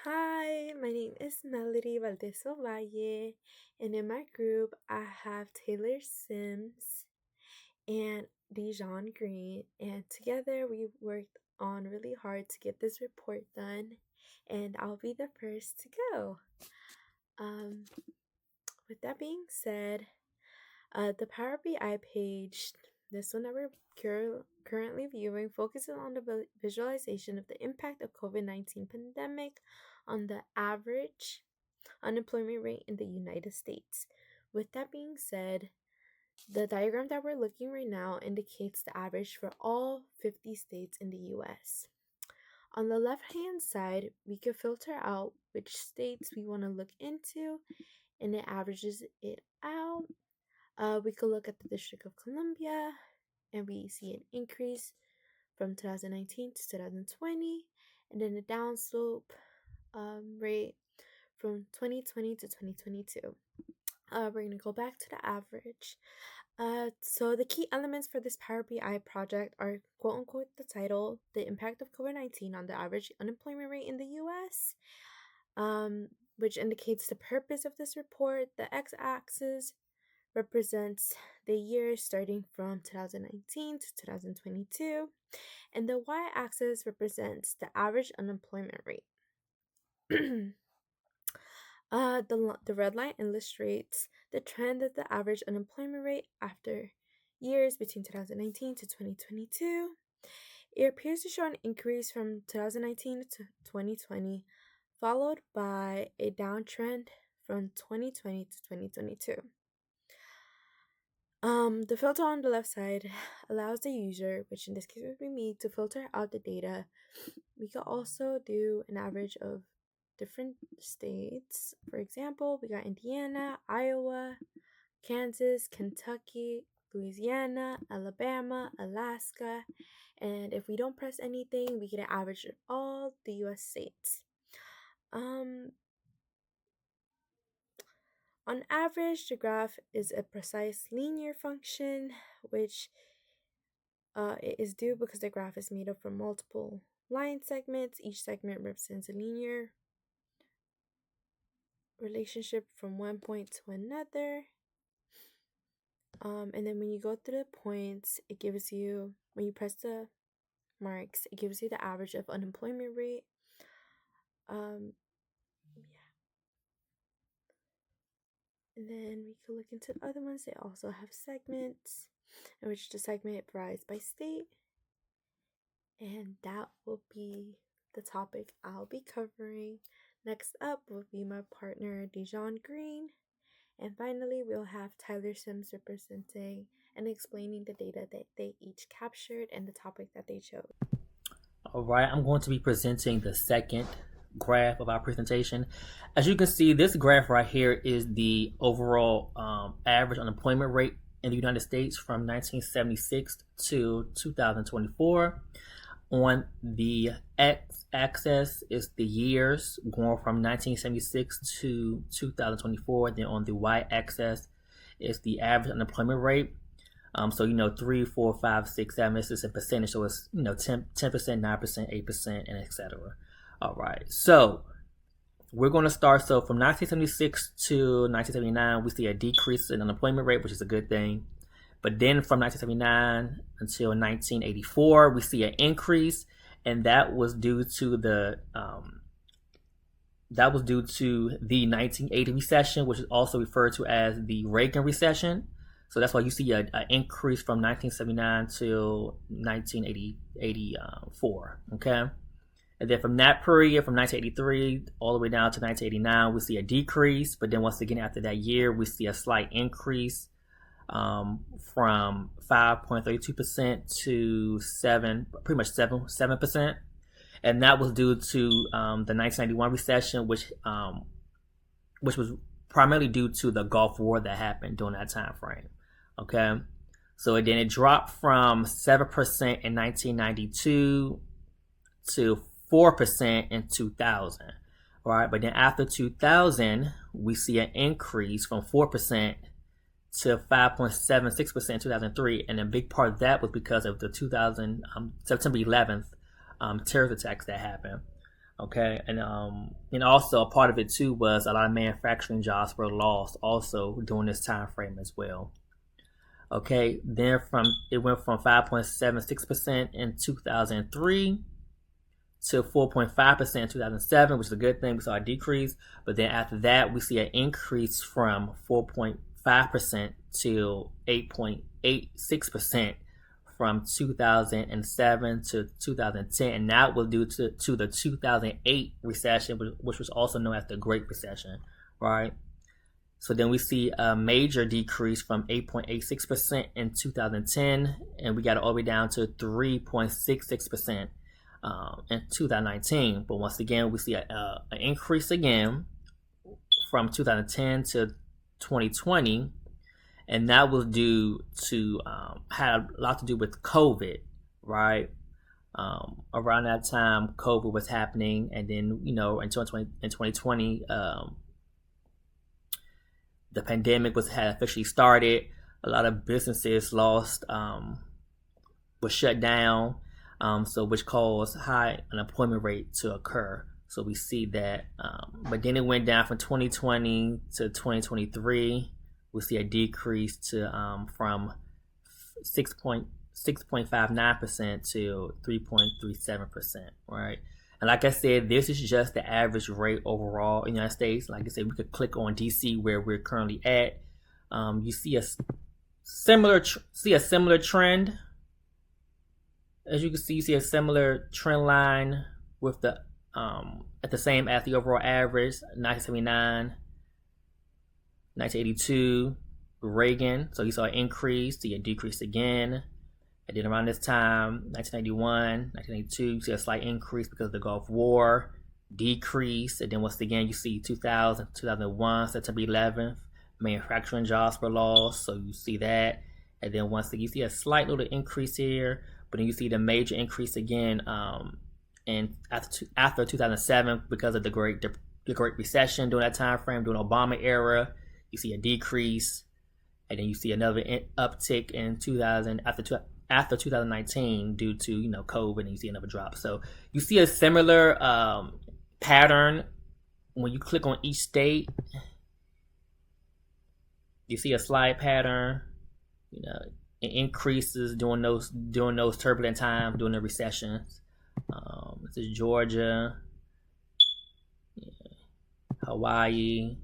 Hi, my name is Melody Valdeso Valle, and in my group I have Taylor Sims and Dijon Green, and together we worked on really hard to get this report done, and I'll be the first to go. Um, with that being said, the Power BI page, this one that we're currently viewing, focuses on the visualization of the impact of COVID-19 pandemic on the average unemployment rate in the United States. With that being said, the diagram that we're looking right now indicates the average for all 50 states in the US. On the left hand side, we can filter out which states we want to look into, and it averages it out. We could look at the District of Columbia, and we see an increase from 2019 to 2020, and then a downslope rate from 2020 to 2022. We're going to go back to the average. So the key elements for this Power BI project are quote unquote the title, the impact of COVID-19 on the average unemployment rate in the US, which indicates the purpose of this report. The x-axis represents the years starting from 2019 to 2022, and the y-axis represents the average unemployment rate. The red line illustrates the trend of the average unemployment rate after years between 2019 to 2022. It appears to show an increase from 2019 to 2020, followed by a downtrend from 2020 to 2022. The filter on the left side allows the user, which in this case would be me, to filter out the data. We could also do an average of different states. For example, we got Indiana, Iowa, Kansas, Kentucky, Louisiana, Alabama, Alaska, and if we don't press anything, we get an average of all the US states. On average, the graph is a precise linear function, which it is due because the graph is made up from multiple line segments. Each segment represents a linear relationship from one point to another. And then when you go through the points, it gives you, when you press the marks, it gives you the average of unemployment rate. And then we could look into the other ones. They also have segments, in which the segment varies by state. And that will be the topic I'll be covering. Next up will be my partner, Dijon Green. And finally, we'll have Tyler Sims representing and explaining the data that they each captured and the topic that they chose. All right, I'm going to be presenting the second graph of our presentation. As you can see, this graph right here is the overall average unemployment rate in the United States from 1976 to 2024. On the x-axis is the years going from 1976 to 2024. Then on the y-axis is the average unemployment rate. So 3, 4, 5, 6, 7. This is a percentage, so it's 10%, 9%, 8%, and etc. All right. So we're going to start. So from 1976 to 1979, we see a decrease in unemployment rate, which is a good thing. But then from 1979 until 1984, we see an increase, and that was due to the 1980 recession, which is also referred to as the Reagan recession. So that's why you see an increase from 1979 to 1984. Okay, and then from that period, from 1983 all the way down to 1989, we see a decrease. But then once again after that year, we see a slight increase from 5.32% to 7%, and that was due to the 1991 recession, which was primarily due to the Gulf War that happened during that time frame. Okay, so then it dropped from 7% in 1992 to 4% in 2000. All right, but then after 2000, we see an increase from 4% to 5.76% in 2003, and a big part of that was because of the September 11th terrorist attacks that happened. Okay, and also a part of it too was a lot of manufacturing jobs were lost also during this time frame as well. Okay, then from it went from 5.76% in 2003 to 4.5% in 2007, which is a good thing. We saw a decrease, but then after that, we see an increase from 4.5% to 8.86% from 2007 to 2010, and that was due to the 2008 recession, which was also known as the Great Recession, right? So then we see a major decrease from 8.86% in 2010, and we got it all the way down to 3.66% in 2019. But once again, we see an increase again from 2010 to 2020, and that was due to had a lot to do with COVID, right? Around that time, COVID was happening, and then in 2020, the pandemic had officially started. A lot of businesses was shut down, so which caused high unemployment rate to occur. So we see that, but then it went down from 2020 to 2023. We see a decrease to from 6.59% to 3.37%, right? And like I said, this is just the average rate overall in the United States. Like I said, we could click on DC where we're currently at. You see a similar trend. As you can see, you see a similar trend line with the at the same as the overall average, 1979, 1982, Reagan. So you saw an increase, see a decrease again. And then around this time, 1991, 1982, you see a slight increase because of the Gulf War, decrease. And then once again, you see 2000, 2001, September 11th, manufacturing jobs were lost. So you see that. And then once again, you see a slight little increase here, but then you see the major increase again and after 2007 because of the Great Recession during that time frame, during Obama era, you see a decrease. And then you see another uptick in 2000 after 2019 due to COVID, and you see another drop. So you see a similar pattern when you click on each state. You see a slide pattern. It increases during those turbulent times during the recessions. This is Georgia, Hawaii.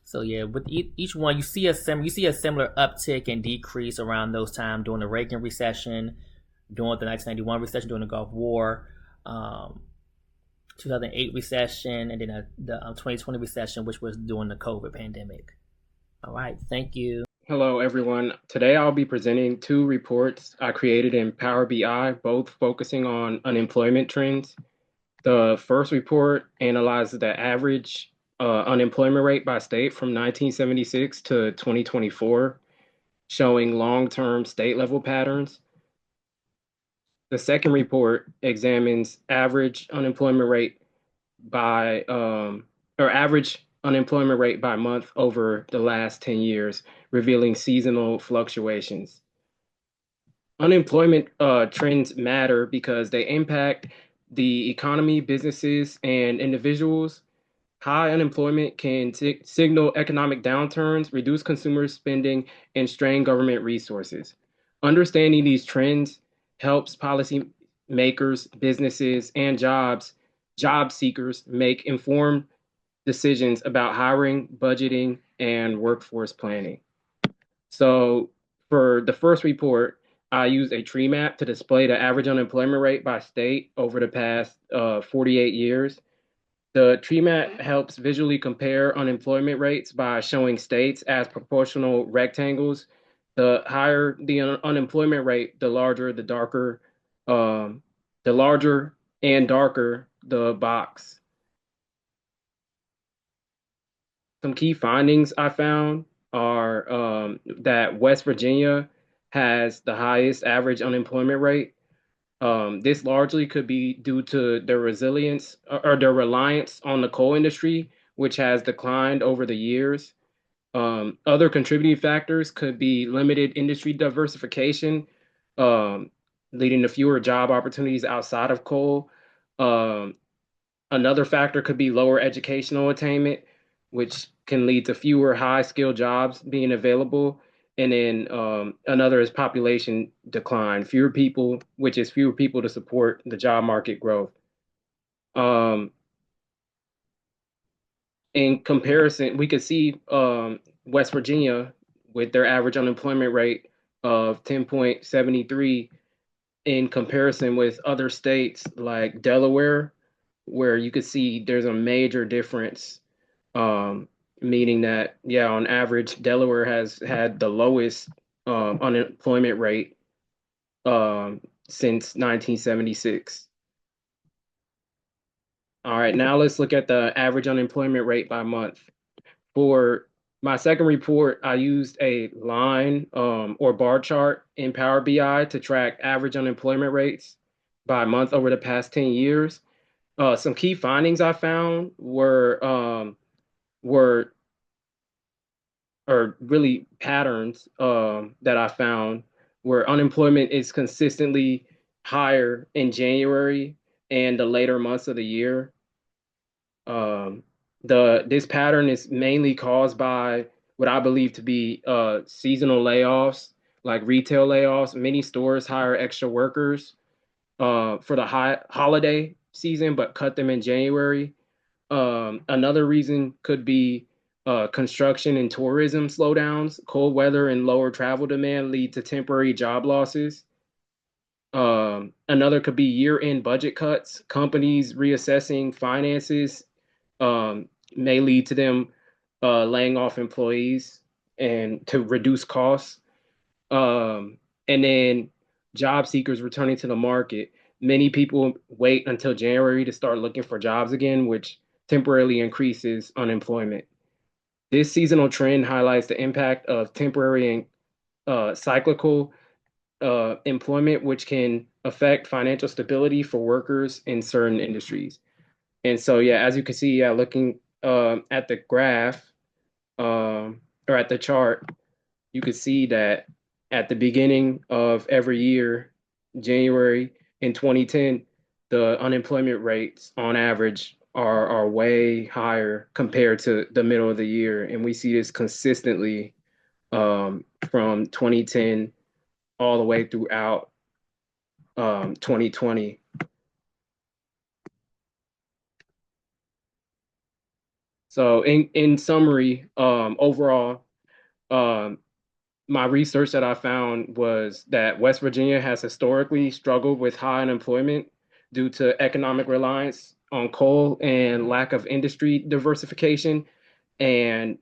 So yeah, with each one, you see a similar uptick and decrease around those times during the Reagan recession, during the 1991 recession, during the Gulf War, 2008 recession, and then the 2020 recession, which was during the COVID pandemic. All right, thank you. Hello, everyone. Today I'll be presenting two reports I created in Power BI, both focusing on unemployment trends. The first report analyzes the average unemployment rate by state from 1976 to 2024, showing long-term state-level patterns. The second report examines average unemployment rate by average unemployment rate by month over the last 10 years, revealing seasonal fluctuations. Unemployment trends matter because they impact the economy, businesses, and individuals. High unemployment can signal economic downturns, reduce consumer spending, and strain government resources. Understanding these trends helps policymakers, businesses, and job seekers make informed decisions about hiring, budgeting, and workforce planning. So for the first report, I used a tree map to display the average unemployment rate by state over the past 48 years. The tree map helps visually compare unemployment rates by showing states as proportional rectangles. The higher the unemployment rate, the larger and darker the box. Some key findings I found are that West Virginia has the highest average unemployment rate. This largely could be due to their resilience or their reliance on the coal industry, which has declined over the years. Other contributing factors could be limited industry diversification, leading to fewer job opportunities outside of coal, Um, Another factor could be lower educational attainment, which can lead to fewer high-skilled jobs being available. And then another is population decline, fewer people, which is fewer people to support the job market growth. Um, in comparison, we could see West Virginia with their average unemployment rate of 10.73 in comparison with other states like Delaware, where you could see there's a major difference, meaning that, yeah, on average, Delaware has had the lowest unemployment rate since 1976. All right, now let's look at the average unemployment rate by month. For my second report, I used a line or bar chart in Power BI to track average unemployment rates by month over the past 10 years. Some key findings I found were or really patterns that I found where unemployment is consistently higher in January and the later months of the year. Um, this pattern is mainly caused by what I believe to be seasonal layoffs, like retail layoffs. Many stores hire extra workers for the holiday season, but cut them in January. Another reason could be construction and tourism slowdowns. Cold weather and lower travel demand lead to temporary job losses. Another could be year-end budget cuts. Companies reassessing finances may lead to them laying off employees and to reduce costs. And then job seekers returning to the market. Many people wait until January to start looking for jobs again, which temporarily increases unemployment. This seasonal trend highlights the impact of temporary and cyclical employment, which can affect financial stability for workers in certain industries. And so, yeah, as you can see, yeah, looking at the graph or at the chart, you could see that at the beginning of every year, January in 2010, the unemployment rates on average are way higher compared to the middle of the year. And we see this consistently from 2010 all the way throughout 2020. So in summary, overall, um, my research that I found was that West Virginia has historically struggled with high unemployment due to economic reliance on coal and lack of industry diversification. And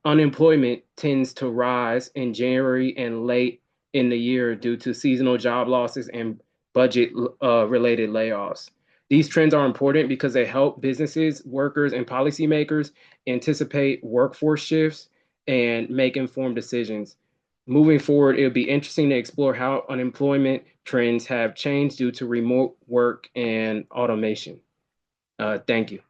unemployment tends to rise in January and late in the year due to seasonal job losses and budget related layoffs. These trends are important because they help businesses, workers, and policymakers anticipate workforce shifts and make informed decisions. Moving forward, it would be interesting to explore how unemployment trends have changed due to remote work and automation. Thank you.